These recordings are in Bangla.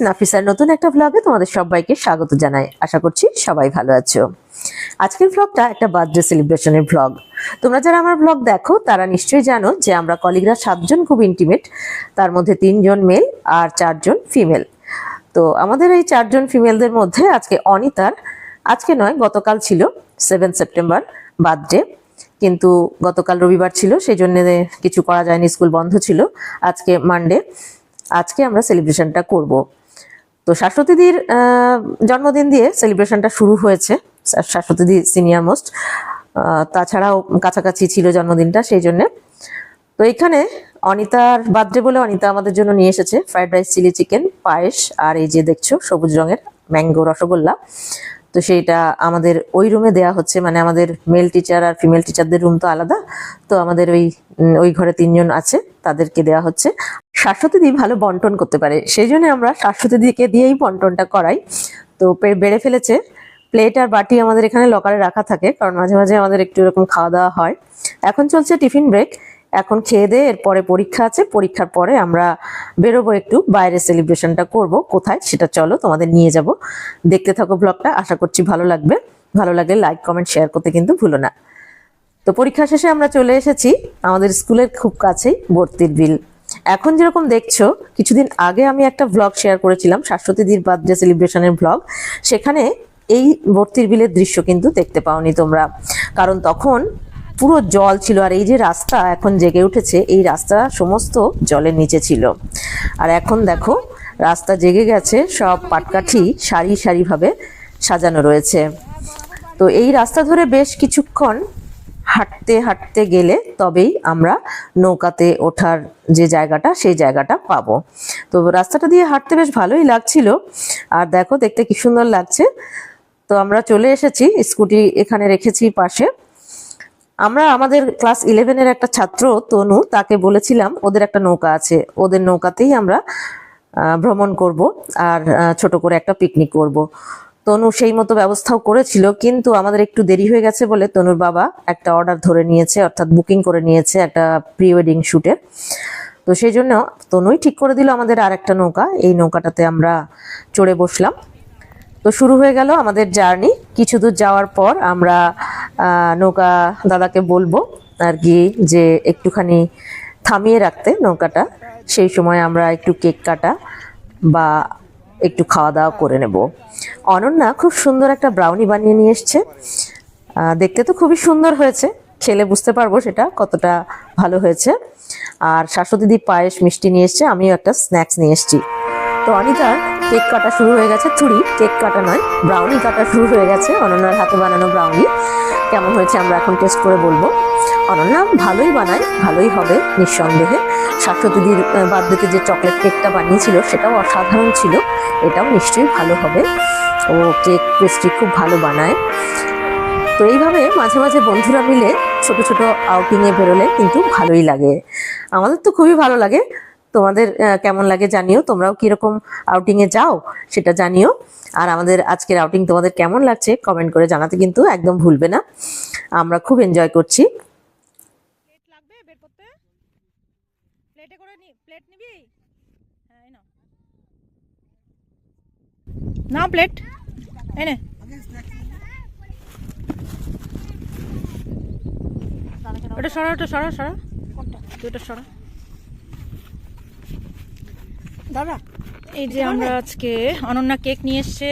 নাফিসার নতুন একটা ব্লগে তোমাদের সবাইকে স্বাগত জানাই। আশা করছি সবাই ভালো আছো। আজকের ব্লগটা একটা বার্থডে সেলিব্রেশনের ব্লগ। তোমরা যারা আমার ব্লগ দেখো তারা নিশ্চয়ই জানো যে আমরা কলিগরা 7 জন খুব ইন্টিমেট, তার মধ্যে 3 জন মেল আর 4 জন ফিমেল। তো আমাদের এই 4 জন ফিমেলদের মধ্যে আজকে অনিতার, আজকে নয় গতকাল ছিল 7 সেপ্টেম্বর বার্থডে, কিন্তু গতকাল রবিবার ছিল, সেই জন্য কিছু করা যায়নি, স্কুল বন্ধ ছিল। আজকে মানডে, আজকে আমরা সেলিব্রেশনটা করব। তো শাশ্বতীদির জন্মদিন দিয়ে সেলিব্রেশনটা শুরু হয়েছে। শাশ্বতীদি সিনিয়র মোস্ট, তাছাড়াও কাছাকাছি ছিল জন্মদিনটা, সেই জন্যে। তো এখানে অনিতার বার্থডে বলে অনিতা আমাদের জন্য নিয়ে এসেছে ফ্রাইড রাইস, চিলি চিকেন, পায়েস, আর এই যে দেখছো সবুজ রঙের ম্যাঙ্গো রসগোল্লা। তো সেইটা আমাদের ওই রুমে দেয়া হচ্ছে, মানে আমাদের মেল টিচার আর ফিমেল টিচারদের রুম তো আলাদা, তো আমাদের ওই ঘরে 3 জন আছে, তাদেরকে দেয়া হচ্ছে। শাশ্বতীদি ভালো বন্টন করতে পারে, সেই জন্য আমরা শাশ্বতীদিকে দিয়েই বন্টনটা করাই। তো বেড়ে ফেলেছে প্লেট আর বাটি, আমাদের এখানে লকারে রাখা থাকে, কারণ মাঝে মাঝে আমাদের একটু এরকম খাওয়া দাওয়া হয়। এখন চলছে টিফিন ব্রেক, এখন খেয়ে দিয়ে এরপরে পরীক্ষা আছে, পরীক্ষার পরে আমরা বেরোবো একটু বাইরে, সেলিব্রেশনটা করব। কোথায় সেটা চলো তোমাদের নিয়ে যাব, দেখতে থাকো ব্লগটা, আশা করছি ভালো লাগবে। ভালো লাগলে লাইক কমেন্ট শেয়ার করতে কিন্তু ভুলো না। তো পরীক্ষা শেষে আমরা চলে এসেছি আমাদের স্কুলের খুব কাছেই বর্তির বিল। এখন যেরকম দেখছো, কিছুদিন আগে আমি একটা ব্লগ শেয়ার করেছিলাম শাশ্বতীদির বার্থডে সেলিব্রেশনের ব্লগ, সেখানে এই বর্তির বিলের দৃশ্য কিন্তু দেখতে পাওনি তোমরা, কারণ তখন পুরো জল ছিল। আর এই যে রাস্তা এখন জেগে উঠেছে, এই রাস্তা সমস্ত জলের নিচে ছিল, আর এখন দেখো রাস্তা জেগে গেছে, সব পাটকাঠি সারি সারি ভাবে সাজানো রয়েছে। তো এই রাস্তা ধরে বেশ কিছুক্ষণ হাঁটতে হাঁটতে গেলে তবেই আমরা নৌকাতে ওঠার যে জায়গাটা, সেই জায়গাটা পাবো। তো রাস্তাটা দিয়ে হাঁটতে বেশ ভালোই লাগছিল, আর দেখো দেখতে কি সুন্দর লাগছে। তো আমরা চলে এসেছি, স্কুটি এখানে রেখেছি পাশে। আমরা আমাদের ক্লাস 11-এর একটা ছাত্র তনু, তাকে বলেছিলাম ওদের একটা নৌকা আছে, ওদের নৌকাতেই আমরা ভ্রমণ করব আর ছোট করে একটা পিকনিক করব। তনু সেই মতো ব্যবস্থাও করেছিল, কিন্তু আমাদের একটু দেরি হয়ে গেছে বলে তনুর বাবা একটা অর্ডার ধরে নিয়েছে, অর্থাৎ বুকিং করে নিয়েছে একটা প্রি ওয়েডিং শুটের। তো সেই জন্য তনুই ঠিক করে দিল আমাদের আর একটা নৌকা, এই নৌকাটাতে আমরা চড়ে বসলাম। তো শুরু হয়ে গেল আমাদের জার্নি। কিছু দূর যাওয়ার পর আমরা নৌকা দাদাকে বলবো আর কি যে একটুখানি থামিয়ে রাখতে নৌকাটা, সেই সময় আমরা একটু কেক কাটা বা একটু খাওয়া দাওয়া করে নেব। অনন্যা খুব সুন্দর একটা ব্রাউনি বানিয়ে নিয়ে এসছে, দেখতে তো খুবই সুন্দর হয়েছে, খেলে বুঝতে পারবো সেটা কতটা ভালো হয়েছে। আর শাশ্বতীদি পায়েস মিষ্টি নিয়ে এসছে, আমিও একটা স্ন্যাক্স নিয়ে এসছি। তো অনিতার কেক কাটা শুরু হয়ে গেছে, কেক কাটা নয়, ব্রাউনি কাটা শুরু হয়ে গেছে। অনন্যার হাতে বানানো ব্রাউনি কেমন হয়েছে আমরা এখন টেস্ট করে বলবো। অনন্যা ভালোই বানায়, ভালোই হবে নিঃসন্দেহে। শাশ্বতীদির বার্থডেতে যে চকলেট কেকটা বানিয়েছিল সেটাও অসাধারণ ছিল, এটাও নিশ্চয়ই ভালো হবে। ও কেক পেস্ট্রি খুব ভালো বানায়। তো এইভাবে মাঝে মাঝে বন্ধুরা মিলে ছোট ছোট আউটিংয়ে বেরোলে কিন্তু ভালোই লাগে, আমাদের তো খুবই ভালো লাগে। তোমাদের কেমন লাগে জানিও, তোমরাও কিরকম আউটিংয়ে যাও সেটা জানিও। আর আমাদের আজকের আউটিং তোমাদের কেমন লাগছে কমেন্ট করে জানাতে কিন্তু একদম ভুলবে না, আমরা খুব এনজয় করছি। প্লেট লাগবে বের করতে, প্লেটে করে প্লেট নিবি? হ্যাঁ না প্লেট এনে ওটা সরা, ওটা সরা সরা, ওটা সরা দাদা। এই যে আমরা আজকে অনন্যা কেক নিয়ে এসছে।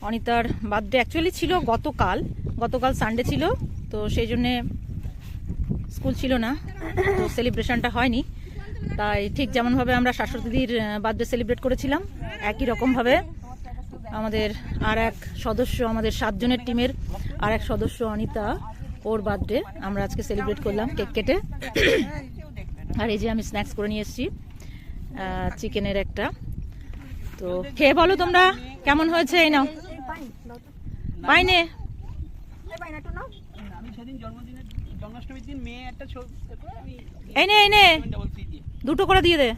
অনিতার বার্থডে অ্যাকচুয়ালি ছিল গতকাল সানডে ছিল, তো সেই জন্যে স্কুল ছিল না, তো সেলিব্রেশনটা হয়নি। তাই ঠিক যেমনভাবে আমরা শাশ্বতীদির বার্থডে সেলিব্রেট করেছিলাম, একই রকমভাবে আমাদের আর এক সদস্য, আমাদের 7 জনের টিমের আর এক সদস্য অনিতা, ওর বার্থডে আমরা আজকে সেলিব্রেট করলাম কেক কেটে। আর এই যে আমি স্ন্যাক্স করে নিয়ে এসেছি চিকেনের একটা। তো খেয়ে বলো তোমরা কেমন হয়েছে। এই নাও পাইনে, এই নে 2টো করে দিয়ে দে।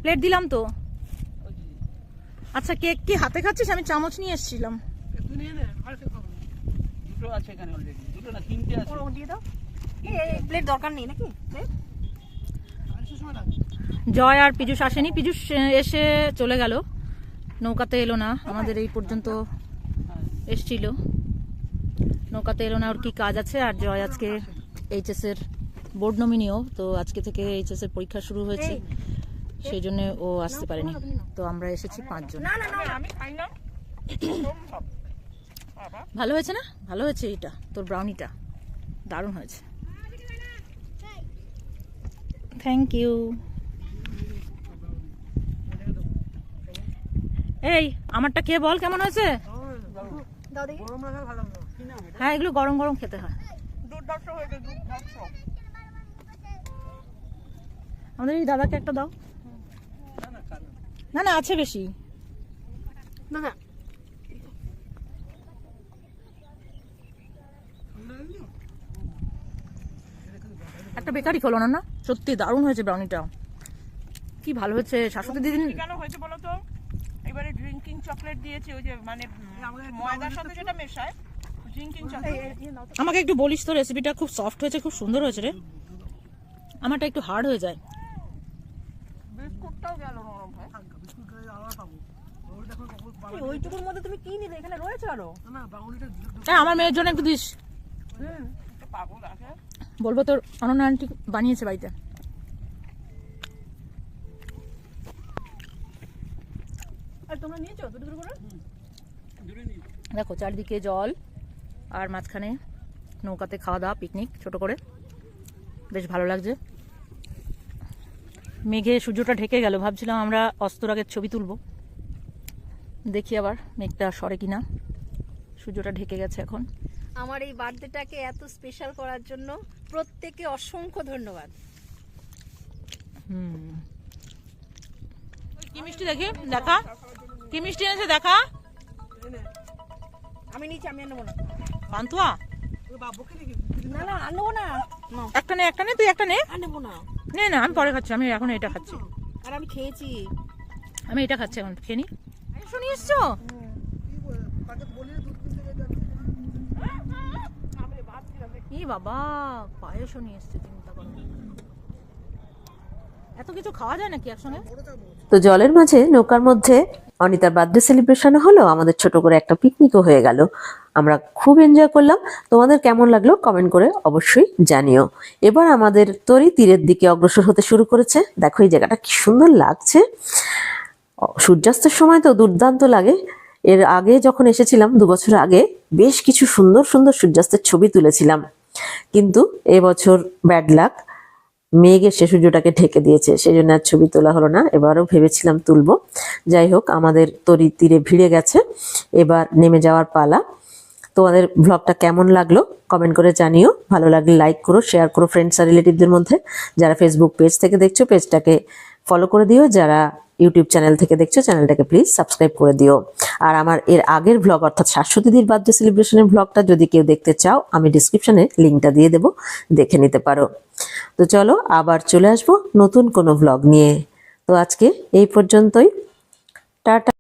প্লেট দিলাম তো। আচ্ছা কেক কি হাতে খাচ্ছিস? আমি চামচ নিয়ে এসেছিলাম। দুটো আছে এখানে অলরেডি, দুটো না তিনটে আছে। দিয়ে দাও। প্লেট দরকার নেই নাকি জয় আর পীযুষ আসেনি, পীযুষ এসে চলে গেল, নৌকাতে এলো না, আমাদের এই পর্যন্ত এসছিল, নৌকাতে এলো না, ওর কি কাজ আছে। আর জয় আজকে এইচএস এর বোর্ড নমিনিও, তো আজকে থেকে এইচএস এর পরীক্ষা শুরু হয়েছে, সেই জন্য ও আসতে পারেনি। তো আমরা এসেছি 5 জন। না না না আমি খাই না ভালো হয়েছে না? ভালো হয়েছে, এটা তোর ব্রাউনিটা দারুণ হয়েছে, থ্যাংক ইউ। এই আমারটা কে বল কেমন হয়েছে? দাও দেখি হ্যাঁ, এগুলো গরম গরম খেতে হয়। দুর্ধর্ষ হয়েছে দুর্ধর্ষ আমাদের এই দাদাকে একটা দাও। না না, আছে বেশি। না না একটা বেকারি খোলো না, না সত্যি দারুণ হয়েছে ব্রাউনিটা, কি ভালো হয়েছে। শাশুড়ি দিদি কেন হয়েছে বলো তো, এবারে ড্রিঙ্কিং চকলেট দিয়েছে, ওই যে মানে ময়দার সাথে যেটা মেশায় ড্রিঙ্কিং চকলেট। আমাকে একটু বলিস তো, রেসিপিটা খুব সফট হয়েছে, খুব সুন্দর হয়েছে রে, আমারটা একটু হার্ড হয়ে যায়। বিস্কুটটাও গেল নরম হয়। ওইটুকুর মধ্যে তুমি কি নিলে, এখানে রয়েছে আরো হ্যাঁ, আমার মেয়ের জন্য একটু দিস, একটা পাগল আছে। বলবো তোর অনন্যা আন্টি বানিয়েছে বাড়িতে। আর তোমরা নিয়েছো দুটো দুটো করে দেখো চারিদিকে জল, আর মাঝখানে নৌকাতে খাওয়া দাওয়া, পিকনিক ছোট করে, বেশ ভালো লাগছে। মেঘে সূর্যটা ঢেকে গেল, ভাবছিলাম আমরা অস্তরাগের ছবি তুলবো, দেখি আবার মেঘটা সরে কিনা, সূর্যটা ঢেকে গেছে এখন। আমার এই বার্থডেটাকে এত স্পেশাল করার জন্য প্রত্যেককে অসংখ্য ধন্যবাদ। কি মিষ্টি দেখি, দেখা কি মিষ্টি এনেছে দেখা। আমি নিচে, আমি আর নেবো না। পান্তুয়া না না আর নেবো না, না একটা নে, একটা নে, তুই একটা নে। আর নেবো না, নে না, আমি পরে খাচ্ছি, আমি এখন এটা খাচ্ছি, আর আমি খেয়েছি। আমি এটা খাচ্ছি এখন, খেয়ে নি। শুনি এসছো? ই বাবা, পায়েসও নিয়ে এসছে, চিন্তা করো, এত কিছু খাওয়া যায় নাকি একসঙ্গে? তো জলের মাঝে নৌকার মধ্যে অনিতার বার্থডে সেলিব্রেশন হলো, আমাদের ছোট করে একটা পিকনিকও হয়ে গেল, আমরা খুব এনজয় করলাম। তোমাদের কেমন লাগলো কমেন্ট করে অবশ্যই জানিও। এবার আমাদের তরি তীরের দিকে অগ্রসর হতে শুরু করেছে। দেখো এই জায়গাটা কি সুন্দর লাগছে, সূর্যাস্তের সময় তো দুর্দান্ত লাগে। এর আগে যখন এসেছিলাম 2 বছর আগে, বেশ কিছু সুন্দর সুন্দর সূর্যাস্তের ছবি তুলেছিলাম, কিন্তু এবছর ব্যাড লাক, মেঘ এসে সূর্যটাকে ঢেকে দিয়েছে, সেই জন্য আর ছবি তোলা হলো না। এবারও ভেবেছিলাম তুলবো, যাই হোক আমাদের তরি তীরে ভিড়ে গেছে, এবার নেমে যাওয়ার পালা। তোমাদের ব্লগটা কেমন লাগলো কমেন্ট করে জানিও, ভালো লাগলে লাইক করো, শেয়ার করো ফ্রেন্ডস আর রিলেটিভদের মধ্যে। যারা ফেসবুক পেজ থেকে দেখছো পেজটাকে ফলো করে দিও, যারা ইউটিউব চ্যানেল থেকে দেখছো চ্যানেলটাকে প্লিজ সাবস্ক্রাইব করে দিও। আর আমার এর আগের ব্লগ অর্থাৎ শাশ্বতীদির বার্থডে সেলিব্রেশনের ব্লগটা যদি কেউ দেখতে চাও, আমি ডিসক্রিপশনে লিঙ্কটা দিয়ে দেবো, দেখে নিতে পারো। তো চলো আবার চলে আসবো নতুন কোনো ব্লগ নিয়ে। তো আজকে এই পর্যন্তই, টাটা।